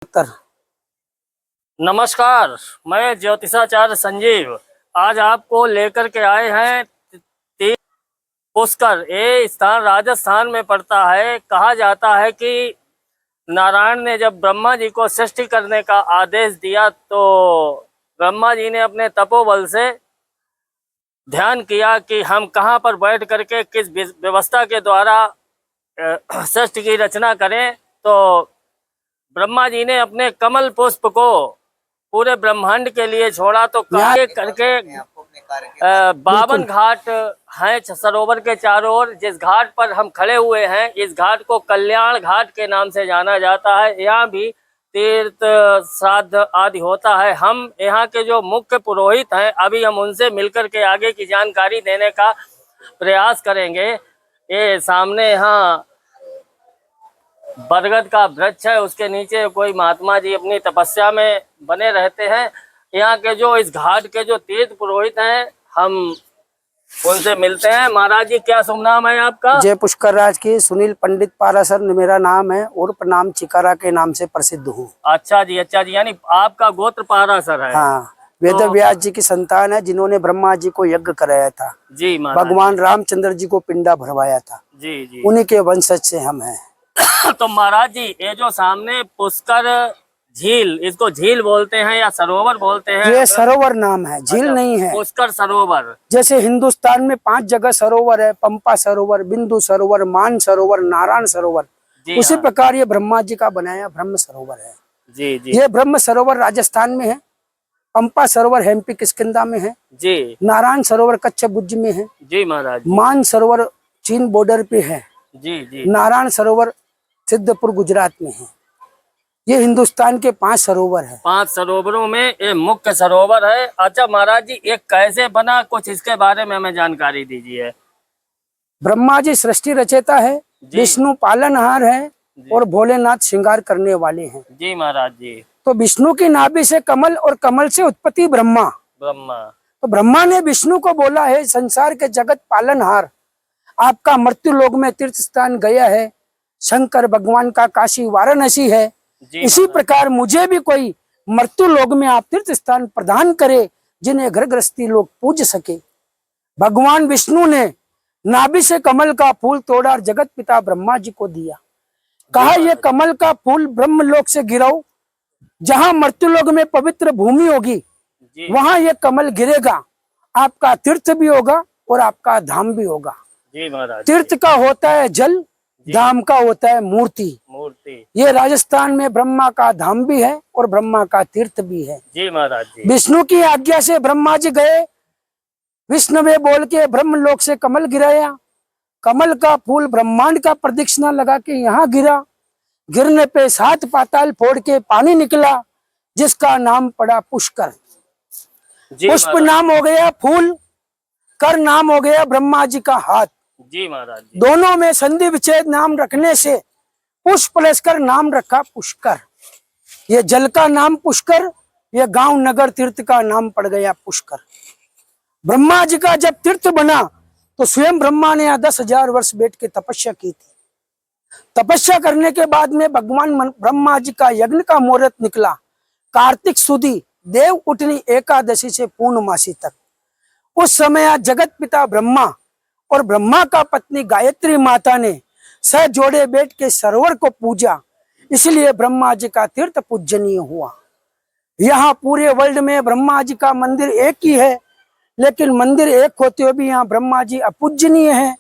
उत्तर। नमस्कार, मैं ज्योतिषाचार्य संजीव आज आपको लेकर के आए हैं पुष्कर। ये स्थान राजस्थान में पड़ता है। कहा जाता है कि नारायण ने जब ब्रह्मा जी को सृष्टि करने का आदेश दिया तो ब्रह्मा जी ने अपने तपोबल से ध्यान किया कि हम कहाँ पर बैठ करके किस व्यवस्था के द्वारा सृष्टि की रचना करें। तो ब्रह्मा जी ने अपने कमल पुष्प को पूरे ब्रह्मांड के लिए छोड़ा। तो कार्य करके 52 घाट हैं सरोवर के चारों ओर। जिस घाट पर हम खड़े हुए हैं इस घाट को कल्याण घाट के नाम से जाना जाता है। यहाँ भी तीर्थ श्राद्ध आदि होता है। हम यहाँ के जो मुख्य पुरोहित हैं अभी हम उनसे मिलकर के आगे की जानकारी देने का प्रयास करेंगे। ये सामने यहाँ बरगद का वृक्ष है, उसके नीचे कोई महात्मा जी अपनी तपस्या में बने रहते हैं। यहाँ के जो इस घाट के जो तीर्थ पुरोहित हैं हम उनसे मिलते हैं। महाराज जी, क्या शुभ नाम है आपका? जय पुष्कर राज की सुनील पंडित पारासर मेरा नाम है और प्रणाम चिकारा के नाम से प्रसिद्ध हूँ। अच्छा जी, यानी आपका गोत्र पारासर है। हाँ, वेद व्यास जी की संतान है जिन्होंने ब्रह्मा जी को यज्ञ कराया था जी। भगवान रामचंद्र जी को पिंडा भरवाया था जी। उन्हीं के वंशज से हम हैं। तो महाराज जी, ये जो सामने पुष्कर झील, इसको झील बोलते हैं या सरोवर बोलते हैं? ये सरोवर नाम है, झील नहीं है। पुष्कर सरोवर। जैसे हिंदुस्तान में 5 जगह सरोवर है, पंपा सरोवर, बिंदु सरोवर, मान सरोवर, नारायण सरोवर, उसी प्रकार ये ब्रह्मा जी का बनाया ब्रह्म सरोवर है। जी। ये ब्रह्म सरोवर राजस्थान में है, पंपा सरोवर एमपी किष्किंधा में है जी, नारायण सरोवर कच्छ भुज में है जी महाराज। मान सरोवर चीन बॉर्डर पे है जी। नारायण सरोवर सिद्धपुर गुजरात में है। ये हिंदुस्तान के 5 सरोवर है। 5 सरोवरों में ये मुख्य सरोवर है। अच्छा महाराज जी, ये कैसे बना, कुछ इसके बारे में हमें जानकारी दीजिए। ब्रह्मा जी सृष्टि रचयिता है, विष्णु पालनहार है और भोलेनाथ श्रृंगार करने वाले हैं। जी महाराज जी। तो विष्णु की नाभि से कमल और कमल से उत्पत्ति ब्रह्मा। तो ब्रह्मा ने विष्णु को बोला है, संसार के जगत पालनहार, आपका मृत्यु लोक में तीर्थ स्थान गया है, शंकर भगवान का काशी वाराणसी है। इसी प्रकार मुझे भी कोई मृत्यु लोक में आप तीर्थ स्थान प्रदान करे जिन्हें घर गृहस्थी लोग पूज सके। भगवान विष्णु ने नाभि से कमल का फूल तोड़ा और जगत पिता ब्रह्मा जी को दिया। कहा ये कमल का फूल ब्रह्मलोक से गिराओ, जहां मृत्युलोक में पवित्र भूमि होगी वहां ये कमल गिरेगा, आपका तीर्थ भी होगा और आपका धाम भी होगा। जी महाराज। तीर्थ का होता है जल, धाम का होता है मूर्ति। ये राजस्थान में ब्रह्मा का धाम भी है और ब्रह्मा का तीर्थ भी है। जी महाराज जी। विष्णु की आज्ञा से ब्रह्मा जी गए, विष्णुवे बोल के ब्रह्मलोक से कमल गिराया। कमल का फूल ब्रह्मांड का प्रदक्षिणा लगा के यहाँ गिरा। गिरने पे 7 पाताल फोड़ के पानी निकला, जिसका नाम पड़ा पुष्कर। पुष्प नाम हो गया फूल, कर नाम हो गया ब्रह्मा जी का हाथ। जी महाराज जी। दोनों में संधि विच्छेद नाम रखने से पुष्प प्लस्कर नाम रखा पुष्कर। ये जल का नाम पुष्कर, ये गांव नगर तीर्थ का नाम पड़ गया पुष्कर। ब्रह्मा जी का जब तीर्थ बना तो स्वयं ब्रह्मा ने यहाँ 10,000 वर्ष बैठ के तपस्या की थी। तपस्या करने के बाद में भगवान ब्रह्मा जी का यज्ञ का मुहूर्त निकला। कार्तिक सुदी देव उठनी एकादशी से पूर्णमासी तक। उस समय जगत पिता ब्रह्मा और ब्रह्मा का पत्नी गायत्री माता ने सह जोड़े बैठ के सरोवर को पूजा, इसलिए ब्रह्मा जी का तीर्थ पूजनीय हुआ। यहाँ पूरे वर्ल्ड में ब्रह्मा जी का मंदिर एक ही है, लेकिन मंदिर एक होते हुए भी यहाँ ब्रह्मा जी अपूजनीय है,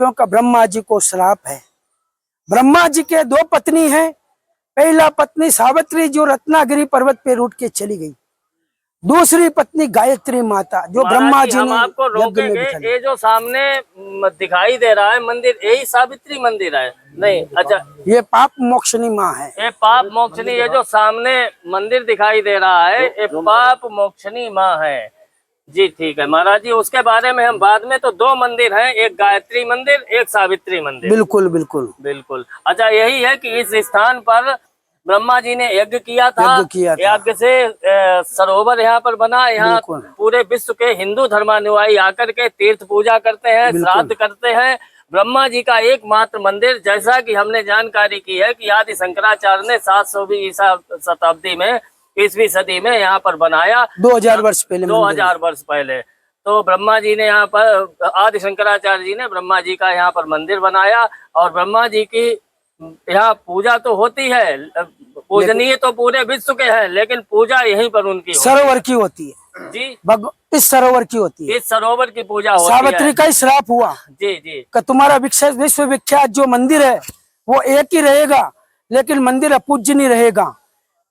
क्योंकि ब्रह्मा जी को श्राप है। ब्रह्मा जी के 2 पत्नी हैं। पहला पत्नी सावित्री जो रत्नागिरी पर्वत पे रूठ के चली गई, दूसरी पत्नी गायत्री माता जो ब्रह्मा जी ने आपको रोकेंगे। ये जो सामने दिखाई दे रहा है मंदिर, यही सावित्री मंदिर है? नहीं, अच्छा, ये पाप मोक्षनी माँ है। ये पाप मोक्षनी, ये जो सामने मंदिर दिखाई दे रहा है ये पाप मोक्षनी माँ है। जी ठीक है महाराज जी, उसके बारे में हम बाद में। तो 2 मंदिर हैं, एक गायत्री मंदिर, एक सावित्री मंदिर। बिल्कुल बिल्कुल बिल्कुल। अच्छा, यही है कि इस स्थान पर ब्रह्मा जी ने यज्ञ किया था। यज्ञ से सरोवर यहाँ पर बना। यहाँ पूरे विश्व के हिंदू धर्मानुयायी आकर के तीर्थ पूजा करते हैं, श्राद्ध करते हैं ब्रह्मा जी का एकमात्र मंदिर, जैसा कि हमने जानकारी की है कि आदि शंकराचार्य ने 700वीं ईसा शताब्दी में, 20वीं सदी में यहाँ पर बनाया, 2000 वर्ष पहले मंदिर 2000 वर्ष पहले। तो ब्रह्मा जी ने यहाँ पर, आदि शंकराचार्य जी ने ब्रह्मा जी का यहाँ पर मंदिर बनाया, और ब्रह्मा जी की यहाँ पूजा तो होती है, पूजनीय तो पूरे विश्व के हैं, लेकिन पूजा यहीं पर उनकी होती सरोवर की होती है है। जी, इस सरोवर की होती है। इस सरोवर की पूजा होती सावित्री है। का ही श्राप हुआ जी जी कि तुम्हारा विश्व विख्यात जो मंदिर है वो एक ही रहेगा, लेकिन मंदिर अपूज्य नहीं रहेगा।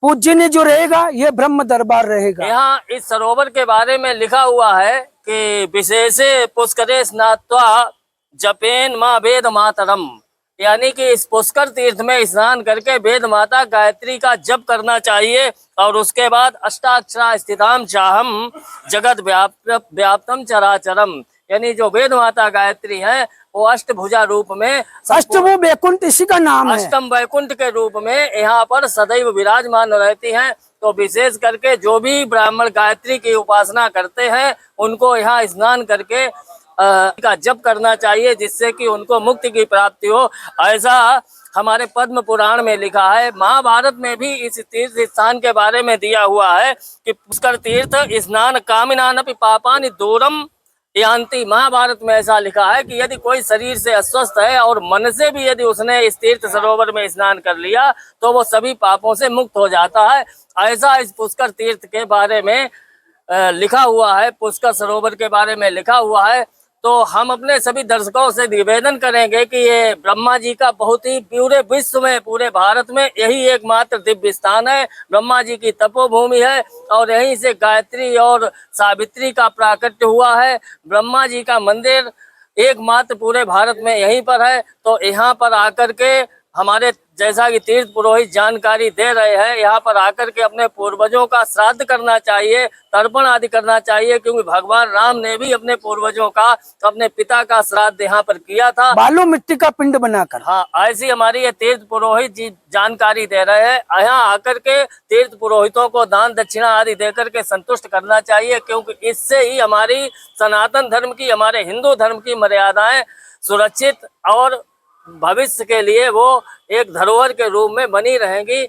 पूज्य जो रहेगा ये ब्रह्म दरबार रहेगा। यहाँ इस सरोवर के बारे में लिखा हुआ है कि विशेषे पुष्करे स्नात्वा जपेन माँ वेद मातरम, यानी कि इस पुष्कर तीर्थ में स्नान करके वेद माता गायत्री का जप करना चाहिए, और उसके बाद अष्टाक्षरा स्थिताम चाहम जगत व्याप्तम चराचरम, यानी जो वेद माता गायत्री है वो अष्टभुजा रूप में, अष्टभु वैकुंठ इसी का नाम है। अष्टम वैकुंठ के रूप में यहाँ पर सदैव विराजमान रहती हैं। तो विशेष करके जो भी ब्राह्मण गायत्री की उपासना करते हैं उनको यहाँ स्नान करके का जप करना चाहिए, जिससे कि उनको मुक्ति की प्राप्ति हो। ऐसा हमारे पद्म पुराण में लिखा है। महाभारत में भी इस तीर्थ स्थान के बारे में दिया हुआ है कि पुष्कर तीर्थ स्नान कामिनानपि पापानि दूरम यान्ति। महाभारत में ऐसा लिखा है कि यदि कोई शरीर से अस्वस्थ है और मन से भी यदि उसने इस तीर्थ सरोवर में स्नान कर लिया तो वो सभी पापों से मुक्त हो जाता है। ऐसा इस पुष्कर तीर्थ के बारे में लिखा हुआ है, पुष्कर सरोवर के बारे में लिखा हुआ है। तो हम अपने सभी दर्शकों से निवेदन करेंगे कि ये ब्रह्मा जी का बहुत ही पूरे विश्व में, पूरे भारत में यही एकमात्र दिव्य स्थान है। ब्रह्मा जी की तपोभूमि है और यहीं से गायत्री और सावित्री का प्राकट्य हुआ है। ब्रह्मा जी का मंदिर एकमात्र पूरे भारत में यहीं पर है। तो यहाँ पर आकर के हमारे जैसा कि तीर्थ पुरोहित जानकारी दे रहे हैं, यहाँ पर आकर के अपने पूर्वजों का श्राद्ध करना चाहिए, तर्पण आदि करना चाहिए, क्योंकि भगवान राम ने भी अपने पूर्वजों का, अपने पिता का श्राद्ध यहाँ पर किया था, बालू मिट्टी का पिंड बनाकर। हाँ, ऐसी हमारी ये तीर्थ पुरोहित जी जानकारी दे रहे हैं। यहाँ आकर के तीर्थ पुरोहितों को दान दक्षिणा आदि देकर के संतुष्ट करना चाहिए, क्योंकि इससे ही हमारी सनातन धर्म की, हमारे हिंदू धर्म की मर्यादाएं सुरक्षित और भविष्य के लिए वो एक धरोहर के रूप में बनी रहेंगी।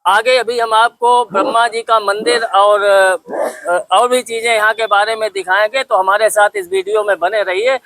आगे अभी हम आपको ब्रह्मा जी का मंदिर और भी चीजें यहाँ के बारे में दिखाएंगे, तो हमारे साथ इस वीडियो में बने रहिए।